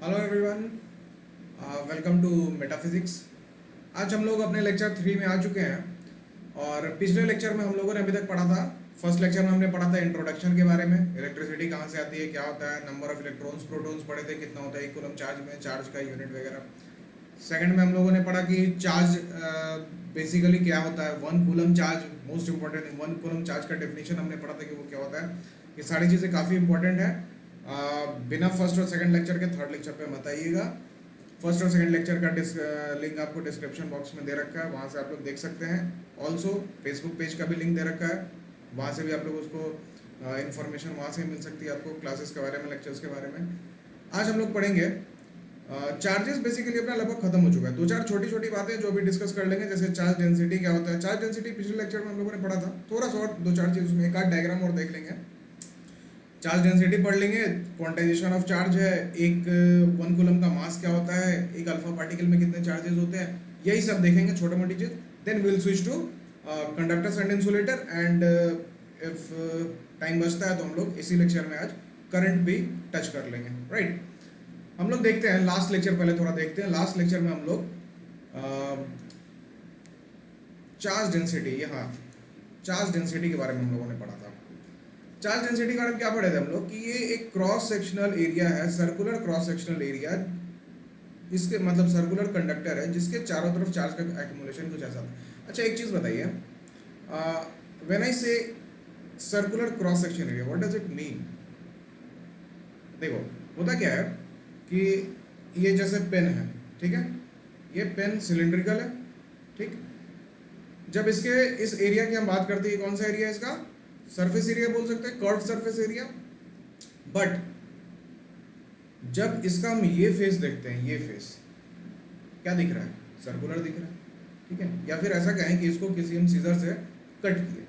Hello everyone, welcome to metaphysics. आज हम लोग अपने लेक्चर 3 में आ चुके हैं और पिछले लेक्चर में हम लोगों ने अभी तक पढ़ा था। फर्स्ट लेक्चर में हमने पढ़ा था इंट्रोडक्शन के बारे में, इलेक्ट्रिसिटी कहाँ से आती है, क्या होता है, नंबर ऑफ इलेक्ट्रॉन्स प्रोटॉन्स पढ़े थे, कितना होता है एक कूलम चार्ज में, चार्ज का यूनिट वगैरह। सेकंड में हम लोगों ने पढ़ा कि चार्ज बेसिकली क्या होता है, one coulomb charge. Most important one coulomb charge का डेफिनेशन हमने पढ़ा था कि वो क्या होता है। ये सारी चीज़ें काफ़ी इंपॉर्टेंट है। बिना फर्स्ट और सेकंड लेक्चर के थर्ड लेक्चर पे मत आइएगा। फर्स्ट और सेकंड लेक्चर का लिंक आपको डिस्क्रिप्शन बॉक्स में दे रखा है, वहाँ से आप लोग देख सकते हैं। ऑल्सो फेसबुक पेज का भी लिंक दे रखा है, वहाँ से भी आप लोग उसको इन्फॉर्मेशन वहाँ से मिल सकती है आपको, क्लासेस के बारे में, लेक्चर्स के बारे में। आज हम लोग पढ़ेंगे चार्जेस। बेसिकली अपना लगभग खत्म हो चुका है। दो चार छोटी छोटी बातें जो भी डिस्कस कर लेंगे, जैसे चार्ज डेंसिटी क्या होता है। चार्ज डेंसिटी पिछले लेक्चर में हम लोगों ने पढ़ा था, थोड़ा सा और दो चार चीज़ उसमें एक आध डायग्राम और देख लेंगे। चार्ज डेंसिटी पढ़ लेंगे, क्वांटाइजेशन ऑफ चार्ज है, एक वन कूलम का मास क्या होता है, एक अल्फा पार्टिकल में कितने चार्जेस होते हैं, यही सब देखेंगे, छोटी मोटी चीज। Then will switch to conductors and insulator and if time बचता है तो हम लोग इसी लेक्चर में आज करंट भी टच कर लेंगे। राइट, हम लोग देखते हैं लास्ट लेक्चर, पहले थोड़ा देखते हैं। लास्ट लेक्चर में हम लोग चार्ज डेंसिटी, यहाँ चार्ज डेंसिटी के बारे में हम लोगों ने पढ़ा था। चार्ज डेंसिटी के बारे में क्या पढ़े थे हम लोग कि ये एक क्रॉस सेक्शनल एरिया है, सर्कुलर क्रॉस सेक्शनल एरिया, इसके मतलब सर्कुलर कंडक्टर है जिसके चारों तरफ चार्ज का एक्यूमुलेशन कुछ ऐसा था। अच्छा, एक चीज बताइए, व्हेन आई से circular cross section area, what does it mean? देखो, होता क्या है कि ये जैसे पेन है, ठीक है, ये पेन सिलिंड्रिकल है, ठीक। जब इसके इस एरिया की हम बात करते हैं, कौन सा एरिया है इसका? सरफेस एरिया बोल सकते हैं, कर्व सरफेस एरिया। बट जब इसका हम ये फेस देखते हैं, ये फेस क्या दिख रहा है? सर्कुलर दिख रहा है, ठीक है। या फिर ऐसा कहें कि इसको किसी हम सीजर से कट किए,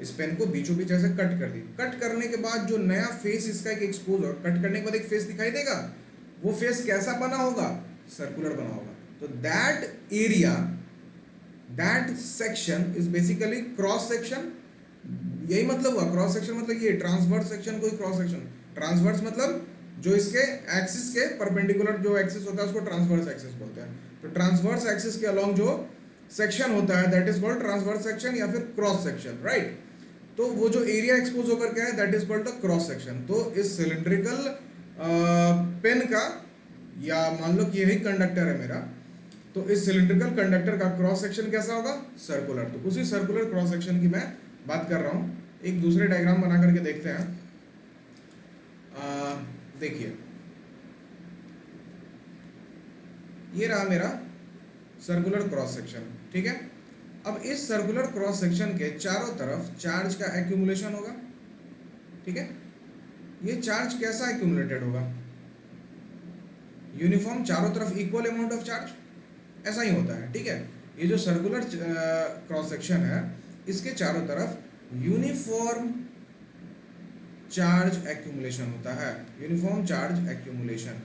इस पेन को बीचों बीच ऐसे कट कर दी। कट करने के बाद जो नया फेस इसका एक एक्सपोज हो, कट करने के बाद एक फेस दिखाई देगा, वो फेस कैसा बना होगा? सर्कुलर बना होगा। तो that area, that section is basically cross section. यही मतलब हुआ क्रॉस सेक्शन, मतलब ये ट्रांसवर्स सेक्शन कोई क्रॉस सेक्शन। ट्रांसवर्स मतलब जो इसके एक्सिस के परपेंडिकुलर जो एक्सिस होता है उसको ट्रांसवर्स एक्सिस बोलते हैं। तो ट्रांसवर्स एक्सिस के अलोंग जो सेक्शन होता है that is called transverse section या फिर क्रॉस सेक्शन। राइट, तो वो जो एरिया एक्सपोज होकर के है that is called the cross section. तो इस सिलिंड्रिकल पेन का, या मान लो कि यही कंडक्टर है मेरा, तो इस सिलिंड्रिकल कंडक्टर का क्रॉस सेक्शन कैसा होगा? सर्कुलर। तो उसी सर्कुलर क्रॉस सेक्शन की मैं बात कर रहा हूं। एक दूसरे डायग्राम बना करके देखते हैं। देखिए, ये रहा मेरा सर्कुलर क्रॉस सेक्शन, ठीक है। अब इस सर्कुलर क्रॉस सेक्शन के चारों तरफ चार्ज का एक्यूमुलेशन होगा, ठीक है। ये चार्ज कैसा एक्यूमुलेटेड होगा? यूनिफॉर्म, चारों तरफ इक्वल अमाउंट ऑफ चार्ज, ऐसा ही होता है, ठीक है। ये जो सर्कुलर क्रॉस सेक्शन है, इसके चारों तरफ यूनिफॉर्म चार्ज एक्यूमुलेशन होता है, यूनिफॉर्म चार्ज एक्यूमुलेशन।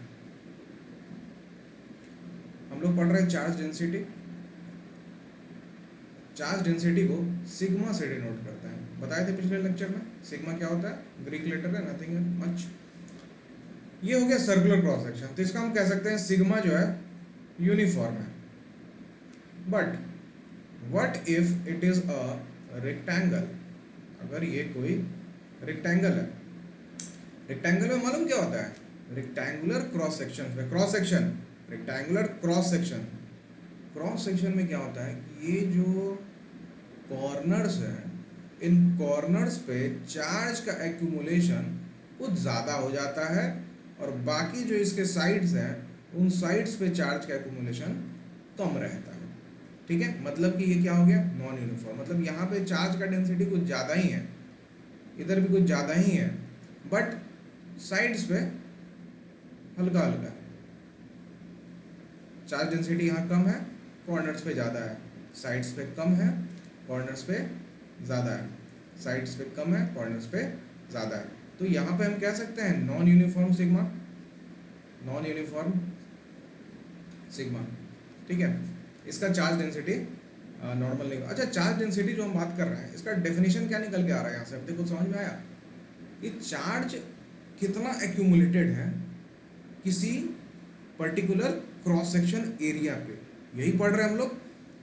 हम लोग पढ़ रहे हैं चार्ज डेंसिटी। चार्ज डेंसिटी को सिग्मा से डिनोट करते हैं, बताए थे पिछले लेक्चर में। सिग्मा क्या होता है? ग्रीक लेटर है, नथिंग मच। ये हो गया सर्कुलर क्रॉस सेक्शन, तो इसका हम कह सकते हैं सिग्मा जो है यूनिफॉर्म है। But what if it is a rectangle? अगर ये कोई रेक्टेंगल है, रेक्टेंगल में मालूम क्या होता है? Rectangular cross section, cross section, rectangular cross section. Cross section में क्या होता है कि ये जो कॉर्नर्स हैं, इन कॉर्नर्स पे चार्ज का एक्यूमुलेशन कुछ ज़्यादा हो जाता है, और बाकी जो इसके साइड्स हैं उन साइड्स पे चार्ज का एक्यूमुलेशन कम रहता है, ठीक है। मतलब कि ये क्या हो गया? Non uniform. मतलब यहाँ पे चार्ज का डेंसिटी कुछ ज़्यादा ही है, इधर भी कुछ ज़्यादा ही है, बट साइड्स पे हल्का हल्का। चार्ज डेंसिटी यहाँ कम है, कॉर्नर्स पे ज़्यादा है, साइड्स पे कम है, कॉर्नर्स पे ज़्यादा है, साइड्स पे कम है, कॉर्नर्स पे ज़्यादा है। तो यहाँ पे हम कह सकते हैं non uniform sigma, non uniform sigma, ठीक है। इसका चार्ज डेंसिटी नॉर्मल नहीं। अच्छा, चार्ज डेंसिटी जो हम बात कर रहे हैं, इसका डेफिनेशन क्या निकल के आ रहा है यहाँ से? अब देखो, समझ में आया कि चार्ज कितना एक्यूमुलेटेड है किसी पर्टिकुलर क्रॉस सेक्शन एरिया पे। यही पढ़ रहे हैं हम लोग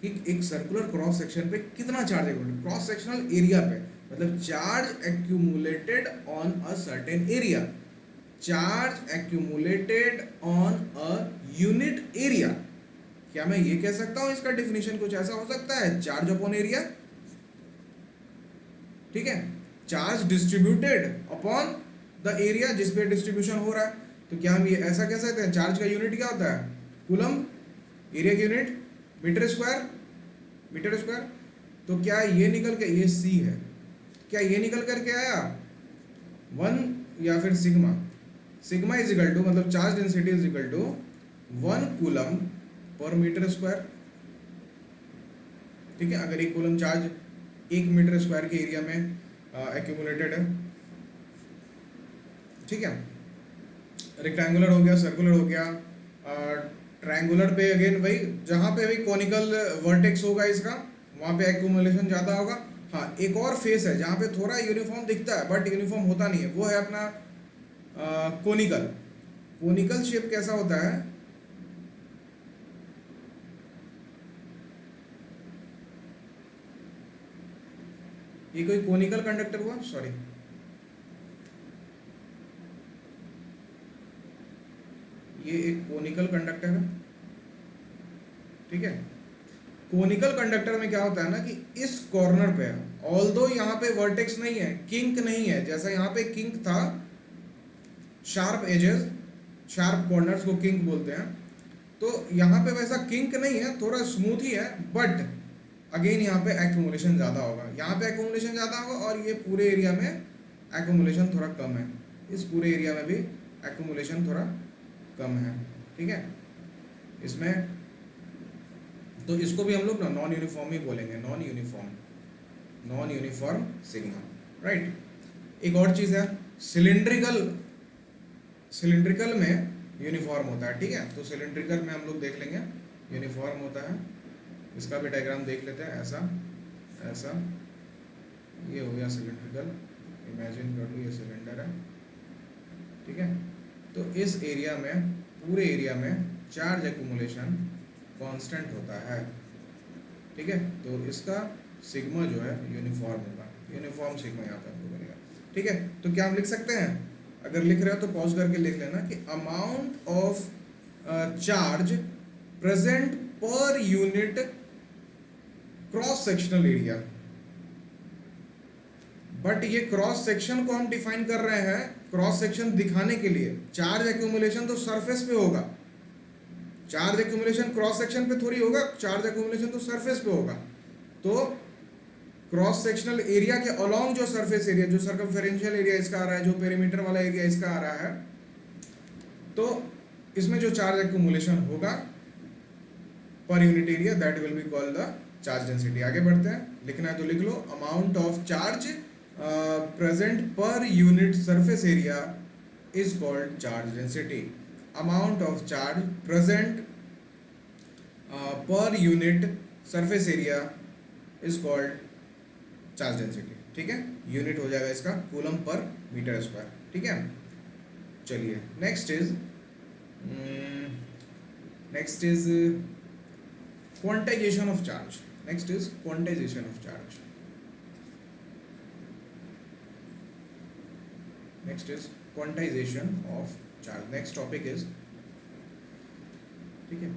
कि एक सर्कुलर क्रॉस सेक्शन पे कितना charge accumulated, cross sectional area पे, मतलब charge accumulated on a certain area, charge accumulated on a unit area. क्या मैं ये कह सकता हूं इसका डेफिनेशन कुछ ऐसा हो सकता है, चार्ज अपॉन एरिया, ठीक है, charge distributed upon the area जिस पे डिस्ट्रीब्यूशन हो रहा है। तो क्या हम ये ऐसा कह सकते हैं, चार्ज का यूनिट क्या होता है, कूलम, एरिया की unit metre square, metre square. तो क्या ये निकल के, ये सी है, क्या ये निकल करके आया 1 या फिर sigma, sigma is equal to, मतलब charge density is equal to 1 coulomb per metre square, ठीक है। अगर एक कूलम चार्ज 1 मीटर स्क्वायर के एरिया में एक्यूमुलेटेड है, ठीक है। रेक्टेंगुलर हो गया, सर्कुलर हो गया, ट्रायंगुलर पे अगेन वही, जहाँ पे भी कॉनिकल वर्टेक्स होगा इसका वहाँ पे एक्यूमुलेशन ज़्यादा होगा। हाँ, एक और फेस है जहाँ पे थोड़ा यूनिफॉर्म दिखता है बट यूनिफॉर्म होता नहीं है, वो है अपना कोनिकल। कोनिकल शेप कैसा होता है, ये कोई कोनिकल कंडक्टर हुआ, सॉरी, ये एक कोनिकल कंडक्टर है, ठीक है। कोनिकल कंडक्टर में क्या होता है ना कि इस कॉर्नर पे, ऑल्दो यहाँ पे वर्टेक्स नहीं है, किंक नहीं है, जैसा यहाँ पे किंक था, शार्प एजेस, शार्प कॉर्नर्स को किंक बोलते हैं, तो यहाँ पे वैसा किंक नहीं है, थोड़ा स्मूथ ही है, बट अगेन यहाँ पे एक्यूमुलेशन ज़्यादा होगा, यहाँ पे एक्यूमुलेशन ज़्यादा होगा और ये पूरे एरिया में एक्यूमुलेशन थोड़ा कम है, इस पूरे एरिया में भी एक्यूमुलेशन थोड़ा कम है, ठीक है। इसमें तो इसको भी हम लोग ना नॉन यूनिफॉर्म ही बोलेंगे, non uniform, non uniform sigma, right. एक और चीज़ है, सिलिंड्रिकल, सिलिंड्रिकल में यूनिफॉर्म होता है, ठीक है। तो सिलिंड्रिकल में हम लोग देख लेंगे यूनिफॉर्म होता है, इसका भी डायग्राम देख लेते हैं, ऐसा ऐसा, ये हो गया सिलिंड्रिकल, इमेजिन कर लो ये सिलेंडर है, ठीक है। तो इस एरिया में, पूरे एरिया में चार्ज एक्यूमुलेशन कांस्टेंट होता है, ठीक है। तो इसका सिग्मा जो है यूनिफॉर्म होगा, यूनिफॉर्म सिग्मा यहाँ पे आपको बनेगा, ठीक है। तो क्या हम लिख सकते हैं, अगर लिख रहे हो तो पॉज करके लिख लेना कि amount of charge present per unit cross sectional area. But ये क्रॉस सेक्शन को हम डिफाइन कर रहे हैं क्रॉस सेक्शन दिखाने के लिए, चार्ज एक्यूमुलेशन तो सरफेस पे होगा, चार्ज एक्यूमुलेशन क्रॉस सेक्शन पे थोड़ी होगा, चार्ज एक्यूमुलेशन तो सरफेस पे होगा। तो क्रॉस सेक्शनल एरिया के अलोंग जो सरफेस एरिया, जो सर्कमफेरेंशियल एरिया इसका आ रहा है, जो पेरीमीटर वाला एरिया इसका आ रहा है, तो इसमें जो चार्ज एक्यूमुलेशन होगा per unit area, that will be called the charge density. आगे बढ़ते हैं, लिखना है तो लिख लो, amount of charge present per unit surface area is called charge density. Amount of charge present per unit surface area is called charge density, ठीक है। यूनिट हो जाएगा इसका कूलम पर मीटर स्क्वायर, ठीक है। चलिए next is quantization of charge, next is quantization of charge, next is quantization of charge, next topic is, ठीक है।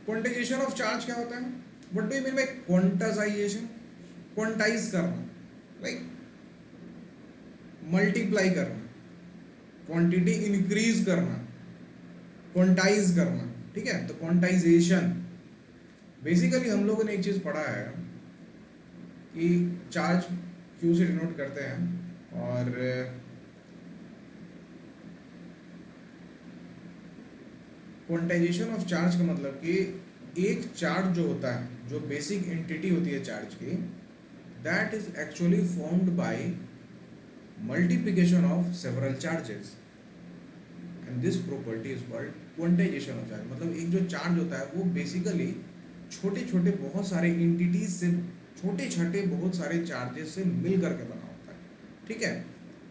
क्वांटाइजेशन ऑफ चार्ज क्या होता है, what do you mean by quantization, quantize करना, like multiply करना, क्वांटिटी इंक्रीज करना, quantize करना, ठीक है। तो क्वांटाइजेशन, बेसिकली हम लोगों ने एक चीज पढ़ा है कि चार्ज क्यू से डिनोट करते हैं, और क्वांटाइजेशन ऑफ चार्ज का मतलब कि एक चार्ज जो होता है, जो बेसिक एंटिटी होती है चार्ज की, that is actually formed by multiplication of several charges, and this property is called quantisation of charge. मतलब एक जो चार्ज होता है वो बेसिकली छोटे छोटे बहुत सारे एंटिटीज से, छोटे छोटे बहुत सारे चार्जेस से मिल करके बना होता है, ठीक है।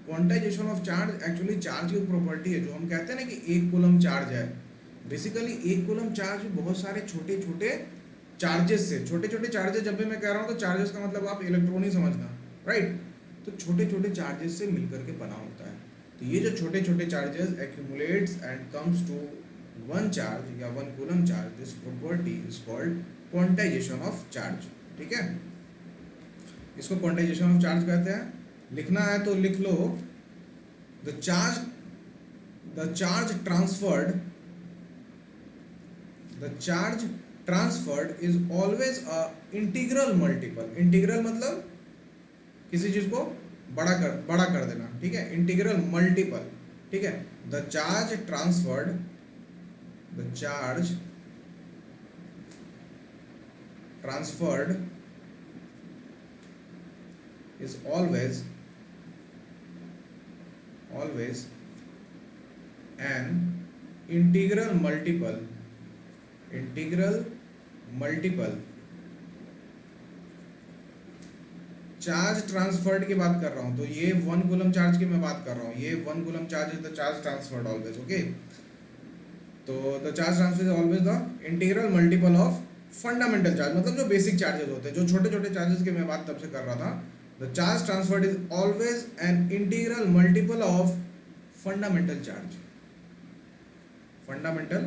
Quantization of charge actually charge की प्रॉपर्टी है, जो हम कहते हैं ना कि एक कूलम चार्ज है, बेसिकली एक कूलम चार्ज बहुत सारे छोटे छोटे चार्जेस से, छोटे छोटे चार्जेस जब भी मैं कह रहा हूँ तो चार्जेस का मतलब आप इलेक्ट्रॉन ही समझना, राइट। तो छोटे छोटे चार्जेस से मिलकर के बना होता है। तो ये जो छोटे छोटे charges accumulates and comes to one charge या one coulomb charge, this property is called quantisation of charge. ठीक है, इसको क्वांटाइजेशन ऑफ चार्ज कहते हैं। लिखना है तो लिख लो, the charge transferred is always a integral multiple. Integral मतलब किसी चीज को बड़ा कर देना, ठीक है, इंटीग्रल मल्टीपल। ठीक है, the charge transferred is always an integral multiple charge transferred की बात कर रहा हूं, तो ये वन कूलम चार्ज की मैं बात कर रहा हूं, ये one coulomb charge is the charge transferred always. Okay, तो the charge transfer is always the integral multiple of fundamental charge, मतलब जो बेसिक चार्जेस होते हैं, जो छोटे छोटे चार्जेस की मैं बात तब से कर रहा था। The charge transferred is always an integral multiple of fundamental charge. Fundamental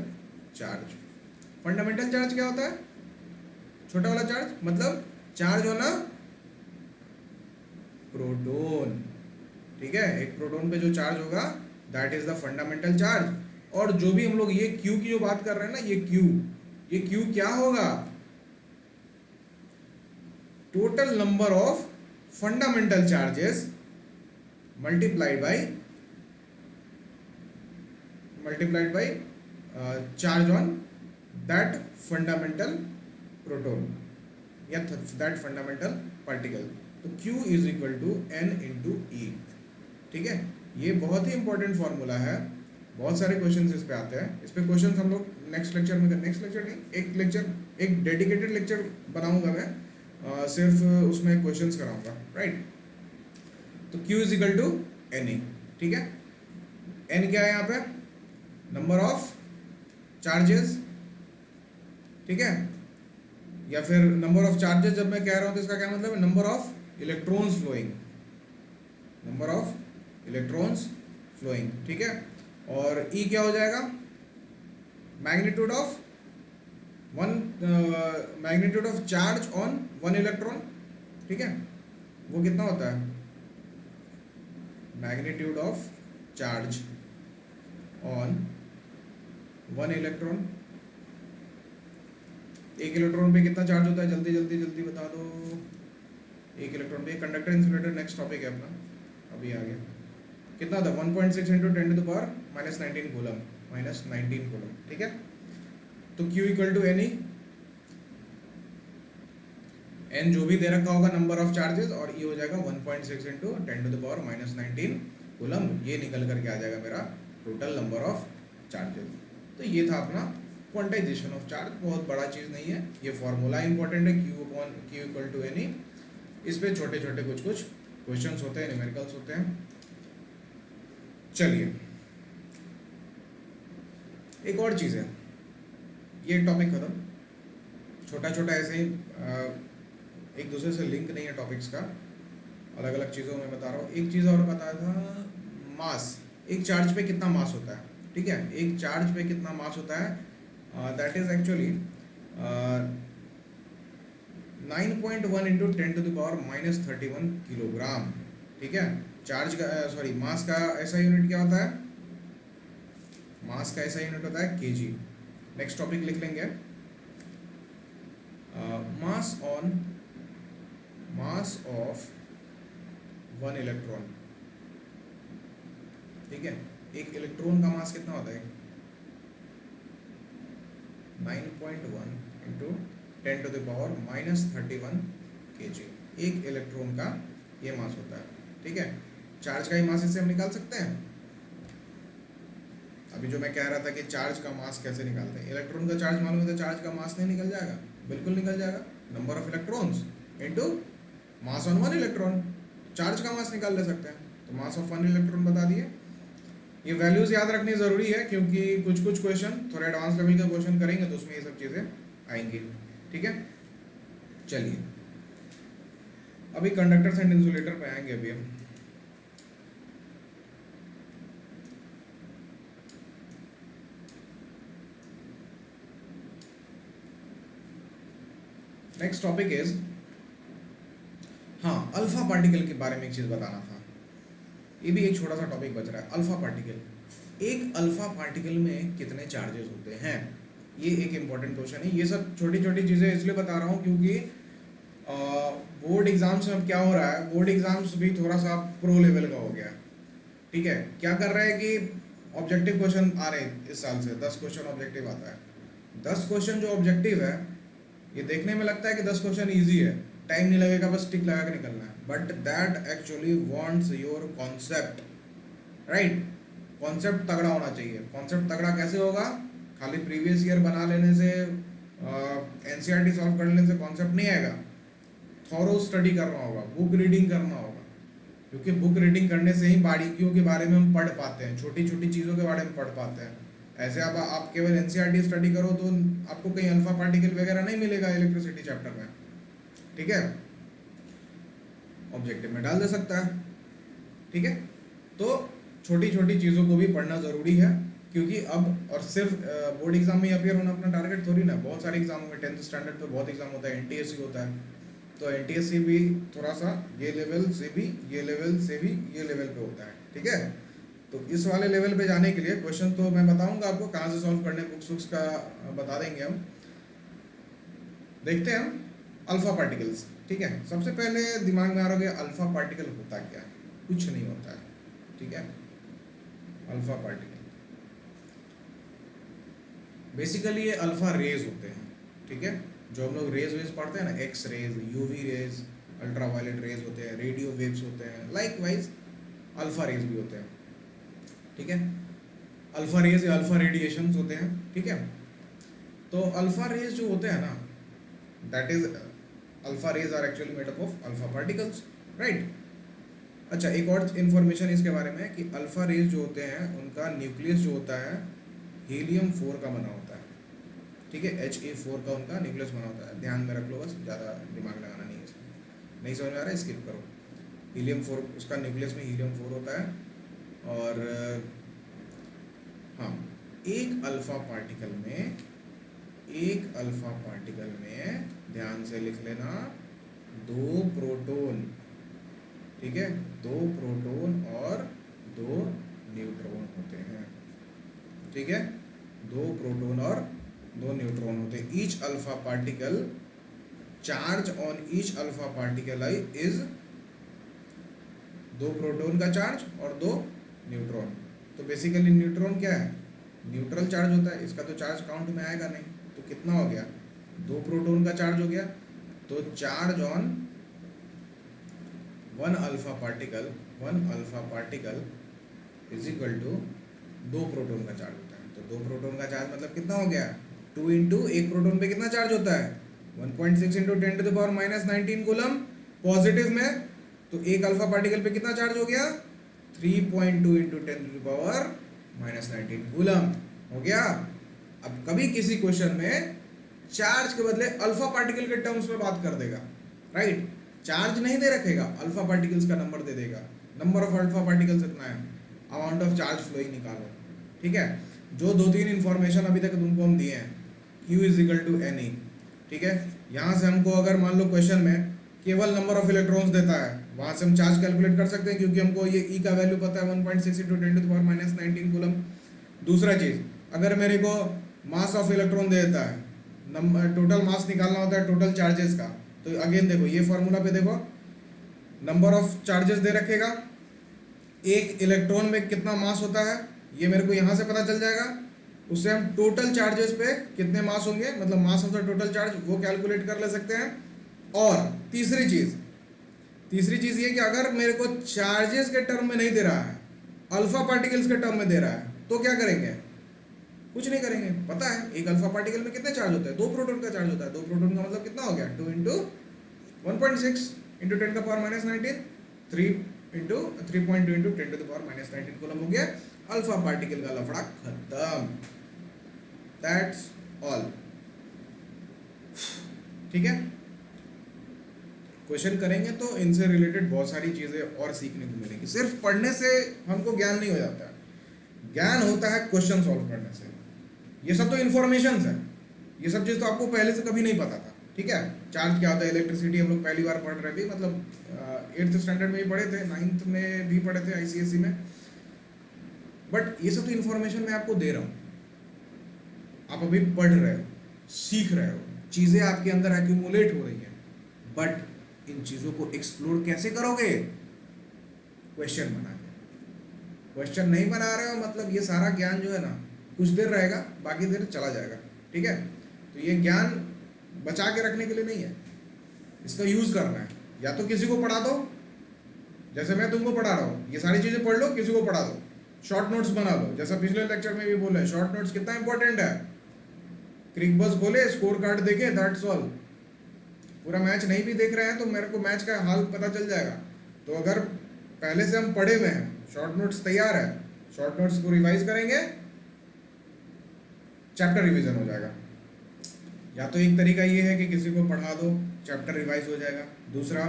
charge क्या होता है? छोटा वाला चार्ज, मतलब चार्ज होना प्रोटॉन। ठीक है, एक प्रोटॉन पे जो चार्ज होगा that is the fundamental charge. और जो भी हम लोग ये क्यू की जो बात कर रहे हैं ना, ये क्यू क्या होगा? Total number of fundamental charges multiplied by charge on that fundamental proton या दैट फंडामेंटल पार्टिकल। तो Q is equal to N into E। ठीक है, ये बहुत ही इंपॉर्टेंट फॉर्मूला है, बहुत सारे क्वेश्चंस इस पे आते हैं। इस पे क्वेश्चंस हम लोग नेक्स्ट लेक्चर में, एक डेडिकेटेड लेक्चर बनाऊंगा मैं, सिर्फ उसमें क्वेश्चंस कराऊंगा, राइट। तो Q is equal to NE। ठीक है, N क्या है यहाँ पे? नंबर ऑफ चार्जेस, ठीक है, या फिर नंबर ऑफ चार्जेस जब मैं कह रहा हूं तो इसका क्या मतलब है? Number of electrons flowing. ठीक है, और E क्या हो जाएगा? Magnitude of charge on one electron. ठीक है, वो कितना होता है? Magnitude of charge on one electron. एक इलेक्ट्रॉन पे कितना चार्ज होता है? जल्दी बता दो। एक इलेक्ट्रॉन पे, कंडक्टर इंसुलेटर नेक्स्ट टॉपिक है अपना, अभी आ गया। कितना था? 1.6 into 10 to the power -19 coulomb. ठीक है, तो Q equal to NE, N जो भी दे रखा होगा नंबर ऑफ चार्जेस, और E हो जाएगा 1.6 into 10 to the power -19 coulomb. ये निकल करके आ जाएगा मेरा टोटल नंबर ऑफ चार्जेस। तो ये था अपना क्वांटाइजेशन ऑफ चार्ज, बहुत बड़ा चीज़ नहीं है, ये फॉर्मूला इंपॉर्टेंट है, Q इक्वल टू NE। इस पे छोटे छोटे कुछ क्वेश्चंस होते हैं, न्यूमेरिकल्स होते हैं। चलिए, एक और चीज़ है, ये टॉपिक खत्म, छोटा ऐसे ही एक दूसरे से लिंक नहीं है टॉपिक्स का, अलग अलग चीज़ों में बता रहा हूँ। एक चीज़ और बताया था, मास। एक चार्ज पे कितना मास होता है? ठीक है, एक चार्ज पे कितना मास होता है? That is actually 9.1 into 10 to the power -31 kilogram. ठीक है, चार्ज का मास का ऐसा यूनिट क्या होता है? मास का ऐसा यूनिट होता है kg। नेक्स्ट टॉपिक लिख लेंगे, मास ऑफ वन इलेक्ट्रॉन। ठीक है, एक इलेक्ट्रॉन का मास कितना होता है? 9.1 into 10 to the power -31 kg। एक इलेक्ट्रॉन का ये मास होता है। ठीक है, चार्ज का ही मास इससे हम निकाल सकते हैं। अभी जो मैं कह रहा था कि चार्ज का मास कैसे निकालते हैं, इलेक्ट्रॉन का चार्ज मालूम है तो चार्ज का मास नहीं निकल जाएगा? बिल्कुल निकल जाएगा। Number of electrons into mass on one electron, charge का मास निकाल ले सकते हैं। तो मास ऑफ वन इलेक्ट्रॉन बता दिए। ये वैल्यूज याद रखनी जरूरी है क्योंकि कुछ कुछ क्वेश्चन थोड़े एडवांस लेवल का क्वेश्चन करेंगे तो उसमें ये सब चीजें आएंगी। ठीक है, चलिए अभी कंडक्टर्स एंड इंसुलेटर पे आएंगे अभी हम। नेक्स्ट टॉपिक इज, हाँ, अल्फा पार्टिकल के बारे में एक चीज बताना था। ये भी एक छोटा सा टॉपिक बच रहा है, अल्फा पार्टिकल। एक अल्फा पार्टिकल में कितने चार्जेस होते हैं, ये एक इंपॉर्टेंट क्वेश्चन है। ये सब छोटी छोटी चीजें इसलिए बता रहा हूँ क्योंकि बोर्ड एग्जाम्स में अब क्या हो रहा है, बोर्ड एग्जाम्स भी थोड़ा सा प्रो लेवल का हो गया। ठीक है, क्या कर रहे हैं कि ऑब्जेक्टिव क्वेश्चन आ रहे हैं इस साल से, 10 क्वेश्चन ऑब्जेक्टिव आता है। 10 क्वेश्चन जो ऑब्जेक्टिव है, ये देखने में लगता है कि 10 क्वेश्चन ईजी है, टाइम नहीं लगेगा, बस टिक लगा के निकलना है, but that actually wants your concept, right. Concept तगड़ा होना चाहिए। कॉन्सेप्ट तगड़ा कैसे होगा, खाली प्रीवियस ईयर बना लेने से, एनसीईआरटी सॉल्व कर लेने से कॉन्सेप्ट नहीं आएगा। थॉरो स्टडी करना होगा, बुक रीडिंग करना होगा, क्योंकि बुक रीडिंग करने से ही बारीकियों के बारे में हम पढ़ पाते हैं, छोटी छोटी चीज़ों के बारे में पढ़ पाते हैं। ऐसे आप केवल एनसीईआरटी स्टडी करो तो आपको कहीं अल्फा पार्टिकल वगैरह नहीं मिलेगा इलेक्ट्रिसिटी चैप्टर में। ठीक है, ऑब्जेक्टिव में डाल दे सकता है। ठीक है, तो छोटी छोटी चीज़ों को भी पढ़ना ज़रूरी है, क्योंकि अब और सिर्फ बोर्ड एग्जाम में अपियर होना अपना टारगेट थोड़ी ना, बहुत सारे एग्जाम में 10th स्टैंडर्ड पे बहुत एग्जाम होता है, एनटीएससी होता है, तो एनटीएससी भी थोड़ा सा ये लेवल से भी, ये लेवल से भी, ये लेवल पे होता है। ठीक है, तो इस वाले लेवल पे जाने के लिए क्वेश्चन तो मैं बताऊंगा आपको कहाँ से सॉल्व करने, बुक्स का बता देंगे हम। देखते हैं हम अल्फा पार्टिकल्स। ठीक है, सबसे पहले दिमाग में आ रहा है अल्फा पार्टिकल होता क्या है, कुछ नहीं होता है। ठीक है, अल्फा पार्टिकल बेसिकली ये अल्फा रेज होते हैं। ठीक है, जो हम लोग रेज पढ़ते हैं ना, X rays, UV rays, ultraviolet rays होते हैं, रेडियो वेव्स होते हैं, लाइकवाइज अल्फा रेज भी होते हैं। ठीक है, अल्फा रेज या अल्फा रेडिएशंस होते हैं। ठीक है, तो अल्फा रेज जो होते हैं ना, that is alpha rays are actually made up of alpha particles, right. अच्छा, एक और इन्फॉर्मेशन इसके बारे में कि अल्फा रेज जो होते हैं उनका न्यूक्लियस जो होता है हीलियम 4 का बना होता है। ठीक है, He4 का उनका न्यूक्लियस बना होता है, ध्यान में रख लो, बस ज़्यादा दिमाग लगाना नहीं है इसमें। नहीं समझ में आ रहा है, स्किप करो। हीलियम 4 उसका न्यूक्लियस में हीलियम 4 होता है। और हाँ, एक अल्फा पार्टिकल में ध्यान से लिख लेना, 2 प्रोटॉन। ठीक है, 2 प्रोटॉन और 2 न्यूट्रॉन होते हैं। ठीक है, 2 प्रोटॉन और 2 न्यूट्रॉन होते हैं। Each alpha particle charge on each alpha particle I is 2 proton का चार्ज और 2 न्यूट्रॉन। तो बेसिकली न्यूट्रॉन क्या है, न्यूट्रल चार्ज होता है, इसका तो चार्ज काउंट में आएगा नहीं। तो कितना हो गया, 2 प्रोटॉन का चार्ज हो गया, तो charge on 1 alpha particle is equal to 2 proton का चार्ज होता है। तो 2 प्रोटॉन का चार्ज मतलब कितना हो गया, 2 इंटू एक प्रोटॉन पे कितना चार्ज होता है, 1.6 इंटू 10⁻⁻19 कूलम पॉजिटिव में। तो एक अल्फा पार्टिकल पे कितना चार्ज हो गया, 3.2 इंटू 10⁻⁻19 कूलम हो गया। अब कभी किसी क्वेश्चन में चार्ज के बदले अल्फा पार्टिकल के टर्म्स में बात कर देगा, राइट। चार्ज नहीं दे रखेगा, अल्फा पार्टिकल्स का नंबर दे देगा, नंबर ऑफ अल्फा पार्टिकल्स इतना है, अमाउंट ऑफ चार्ज फ्लोइंग निकालो। ठीक है, जो 2-3 इन्फॉर्मेशन अभी तक तुमको हम दिए हैं, Q is equal to NE। ठीक है, यहाँ से हमको अगर मान लो क्वेश्चन में केवल नंबर ऑफ इलेक्ट्रॉन्स देता है, वहाँ से हम चार्ज कैलकुलेट कर सकते हैं, क्योंकि हमको ये E का वैल्यू पता है 1.6 इंटू 10⁻⁻19 कूलम। दूसरा चीज़, अगर मेरे को मास ऑफ इलेक्ट्रॉन दे देता है, टोटल मास निकालना होता है टोटल चार्जेस का, तो अगेन देखो ये फॉर्मूला पे देखो, नंबर ऑफ चार्जेस दे रखेगा, एक इलेक्ट्रॉन में कितना मास होता है ये मेरे को यहाँ से पता चल जाएगा, उससे हम टोटल चार्जेस पे कितने मास होंगे, मतलब mass of the total charge, वो कैलकुलेट कर ले सकते हैं। और तीसरी चीज ये कि अगर मेरे को चार्जेस के टर्म में नहीं दे रहा है, अल्फा पार्टिकल्स के टर्म में दे रहा है, तो क्या करेंगे, कुछ नहीं करेंगे। पता है एक अल्फा पार्टिकल में कितने चार्ज होता है, 2 प्रोटॉन का चार्ज होता है। 2 प्रोटॉन का मतलब कितना हो गया, 2 into 1.6 into 10⁻⁻19, into 3.2 into 10⁻⁻19 coulomb हो गया। अल्फा पार्टिकल का लफड़ा खत्म। That's all. ठीक है, क्वेश्चन करेंगे तो इनसे रिलेटेड बहुत सारी चीजें और सीखने को मिलेंगी। सिर्फ पढ़ने से हमको ज्ञान नहीं हो जाता है, ज्ञान होता है क्वेश्चन सॉल्व करने से। ये सब तो इन्फॉर्मेशन है, ये सब चीज़ तो आपको पहले से कभी नहीं पता था। ठीक है, चार्ज क्या होता है, इलेक्ट्रिसिटी हम लोग पहली बार पढ़ रहे भी, मतलब 8th स्टैंडर्ड में भी पढ़े थे, 9th में भी पढ़े थे ICSE में। बट ये सब तो इन्फॉर्मेशन मैं आपको दे रहा हूँ, आप अभी पढ़ रहे हो, सीख रहे हो, चीज़ें आपके अंदर एक्यूमुलेट हो रही हैं। बट इन चीज़ों को एक्सप्लोर कैसे करोगे? क्वेश्चन बना के। क्वेश्चन नहीं बना रहे हो मतलब ये सारा ज्ञान जो है ना, कुछ देर रहेगा, बाकी देर चला जाएगा। ठीक है, तो ये ज्ञान बचा के रखने के लिए नहीं है, इसका यूज़ करना है। या तो किसी को पढ़ा दो, जैसे मैं तुमको पढ़ा रहा हूँ, ये सारी चीज़ें पढ़ लो, किसी को पढ़ा दो, शॉर्ट नोट्स बना लो। जैसा पिछले लेक्चर में भी बोला, शॉर्ट नोट्स कितना इंपॉर्टेंट है। क्रिक बस खोले, स्कोर कार्ड देखे, दैट्स ऑल। पूरा मैच नहीं भी देख रहे हैं तो मेरे को मैच का हाल पता चल जाएगा। तो अगर पहले से हम पढ़े हुए हैं, शॉर्ट नोट्स तैयार है, शॉर्ट नोट्स को रिवाइज करेंगे, चैप्टर रिवीजन हो जाएगा। या तो एक तरीका ये है कि किसी को पढ़ा दो, चैप्टर रिवाइज हो जाएगा। दूसरा,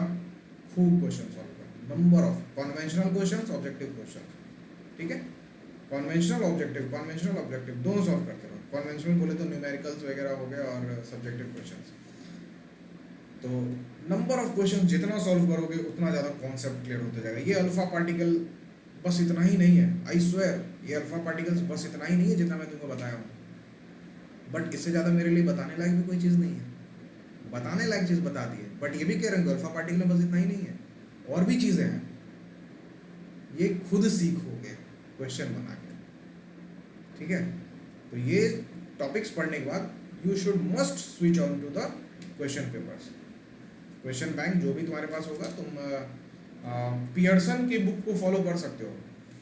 खूब क्वेश्चन सॉल्व करो, number of conventional questions, objective questions. ठीक है, कन्वेंशनल ऑब्जेक्टिव दोनों सॉल्व करते रहो। कन्वेंशनल बोले तो न्यूमेरिकल्स वगैरह हो गया, और सब्जेक्टिव क्वेश्चंस। तो नंबर ऑफ क्वेश्चन जितना सॉल्व करोगे उतना ज़्यादा कॉन्सेप्ट क्लियर होता जाएगा। ये अल्फा पार्टिकल बस इतना ही नहीं है, आई स्वेयर, ये अल्फा पार्टिकल्स बस इतना ही नहीं है जितना मैं तुमको बताया हूँ। बट इससे ज़्यादा मेरे लिए बताने लायक भी कोई चीज़ नहीं है। बताने लायक चीज़ बता दी है, बट ये भी कह रहे हैं अल्फा पार्टिकल बस इतना ही नहीं है, और भी चीज़ें हैं। ये खुद सीखोगे क्वेश्चन बना के। ठीक है, तो ये टॉपिक्स पढ़ने के बाद you should must switch on to the question papers, question bank जो भी तुम्हारे पास होगा। तुम पियर्सन की बुक को फॉलो कर सकते हो,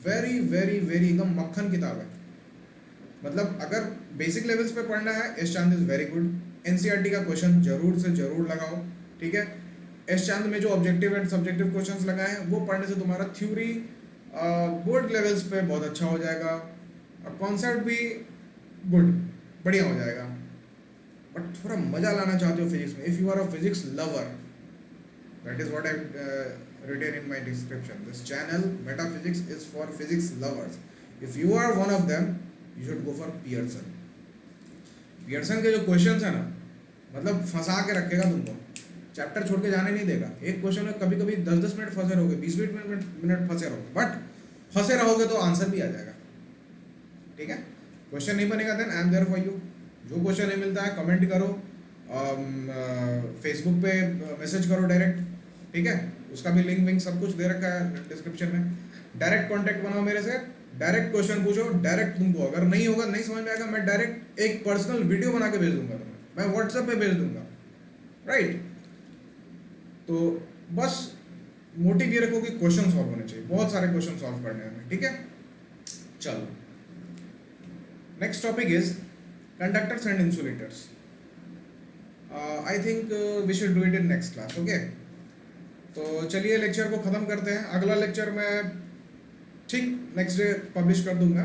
वेरी वेरी वेरी एकदम मक्खन किताब है। मतलब अगर बेसिक लेवल्स पे पढ़ना है, एस चांद इज वेरी गुड। NCERT का क्वेश्चन जरूर से जरूर लगाओ। ठीक है, एस चांद में जो ऑब्जेक्टिव एंड सब्जेक्टिव क्वेश्चंस लगाए हैं वो पढ़ने से तुम्हारा थ्योरी बोर्ड लेवल्स पे बहुत अच्छा हो जाएगा, और कॉन्सेप्ट भी गुड, बढ़िया हो जाएगा। बट थोड़ा मजा लाना चाहते हो फिजिक्स में, if you are a physics lover, that is what I written in my description. This channel Metaphysics is for physics lovers. If you are one of them, you should go for Pearson. Pearson के जो questions है ना, मतलब फंसा के रखेगा तुमको, chapter छोड़ के जाने नहीं देगा। एक क्वेश्चन में कभी कभी 10-10 मिनट फंसे रहोगे, 20-20 मिनट फंसे रहोगे, बट फंसे रहोगे तो आंसर भी आ जाएगा। ठीक है, क्वेश्चन नहीं बनेगा then I am there for you. जो क्वेश्चन नहीं मिलता है कमेंट करो, फेसबुक पे मैसेज करो डायरेक्ट। ठीक है, उसका भी लिंक विंक सब कुछ दे रखा है डिस्क्रिप्शन में। डायरेक्ट कांटेक्ट बनाओ मेरे से, डायरेक्ट क्वेश्चन पूछो, डायरेक्ट तुमको अगर नहीं होगा, नहीं समझ में आएगा, मैं डायरेक्ट एक पर्सनल वीडियो बना के भेज दूंगा तुम्हें, मैं व्हाट्सएप पे भेज दूंगा। राइट, तो बस मोटिव ये रखो कि क्वेश्चन सॉल्व होने चाहिए, बहुत सारे क्वेश्चन सॉल्व करने हैं। ठीक है, चलो next topic is conductors and insulators. I think we should do it in next class. Okay, तो चलिए लेक्चर को ख़त्म करते हैं। अगला लेक्चर मैं ठीक नेक्स्ट डे पब्लिश कर दूंगा।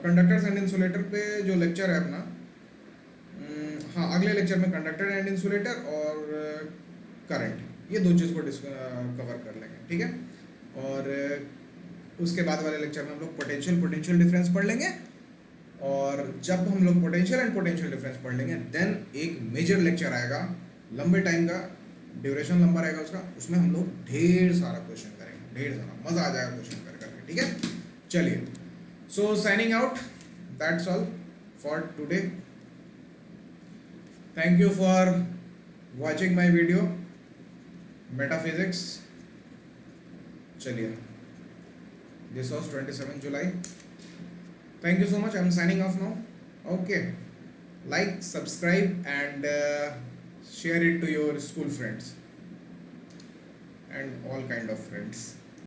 कंडक्टर्स एंड इंसुलेटर पे जो लेक्चर है अपना, हाँ अगले लेक्चर में कंडक्टर एंड इंसुलेटर और करंट, ये दो चीज़ को कवर कर लेंगे। ठीक है, और उसके बाद वाले लेक्चर में हम लोग पोटेंशियल डिफरेंस पढ़ लेंगे, और जब हम लोग पोटेंशियल डिफरेंस पढ़ लेंगे देन एक मेजर लेक्चर आएगा, लंबे टाइम का ड्यूरेशन लंबा रहेगा उसका, उसमें हम लोग ढेर सारा क्वेश्चन करेंगे, ढेर सारा मज़ा आ जाएगा क्वेश्चन कर करके। ठीक है, चलिए, so signing out, that's all for today. Thank you for watching my video metaphysics. चलिए, this was 27 July. Thank you so much, I am signing off now. Okay, like, subscribe and share it to your school friends and all kind of friends.